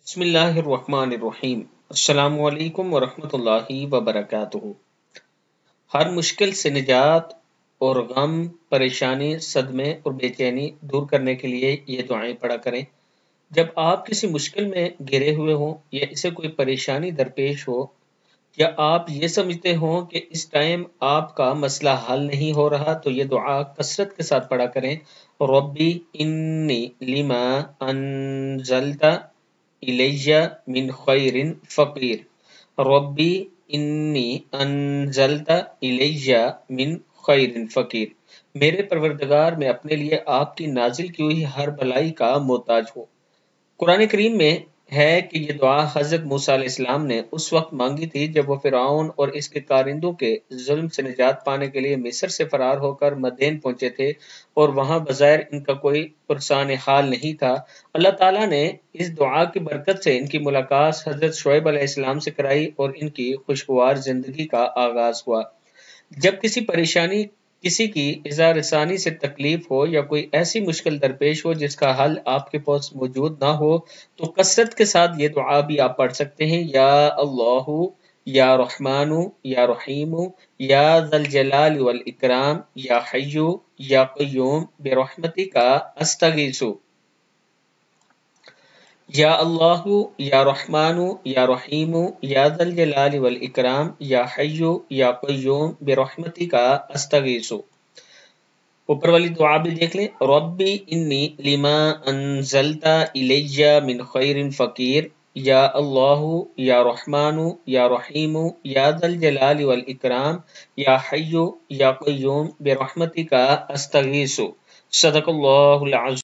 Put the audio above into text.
بسم اللہ الرحمن الرحیم۔ السلام علیکم ورحمۃ اللہ وبرکاتہ۔ ہر مشکل سے نجات اور غم، پریشانی، صدمے اور بے چینی دور کرنے کے لیے یہ دعائیں پڑھا کریں۔ جب آپ کسی مشکل میں گھرے ہوئے ہوں یا اسے کوئی پریشانی درپیش ہو یا آپ یہ سمجھتے ہوں کہ اس ٹائم آپ کا مسئلہ حل نہیں ہو رہا تو یہ دعا کثرت کے ساتھ پڑھا کریں۔ ربی انی لما انزلت الیہ من خیر فقیر۔ ربی انی انزلت الیہ من خیر فقیر۔ میرے پروردگار، میں اپنے لیے آپ کی نازل کی ہوئی ہر بھلائی کا محتاج ہوں۔ قرآن کریم میں ہے کہ یہ دعا حضرت موسیٰ علیہ السلام نے اس وقت مانگی تھی جب وہ فرعون اور اس کے کارندوں کے ظلم سے نجات پانے کے لیے مصر سے فرار ہو کر مدین پہنچے تھے اور وہاں بظاہر ان کا کوئی پرسان حال نہیں تھا۔ اللہ تعالیٰ نے اس دعا کی برکت سے ان کی ملاقات حضرت شعیب علیہ السلام سے کرائی اور ان کی خوشگوار زندگی کا آغاز ہوا۔ جب کسی پریشانی، کسی کی اظہار رسانی سے تکلیف ہو یا کوئی ایسی مشکل درپیش ہو جس کا حل آپ کے پاس موجود نہ ہو تو کثرت کے ساتھ یہ دعا بھی آپ پڑھ سکتے ہیں۔ یا اللہ یا رحمان یا رحیم یا ذا الجلال والاکرام یا حی یا قیوم برحمتک استغیث۔ یا اللہ یا رحمان یا رحیم یا ذا الجلال والاکرام یا حی یا قیوم برحمتک استغیث۔ اوپر والی دعا بھی دیکھ لیں۔ ربی انی لما انزلت الیہ من خیر فقیر۔ یا اللہ یا رحمان یا رحیم یا ذا الجلال والاکرام یا حی یا قیوم برحمتک استغیث۔ صدق اللہ العظیم۔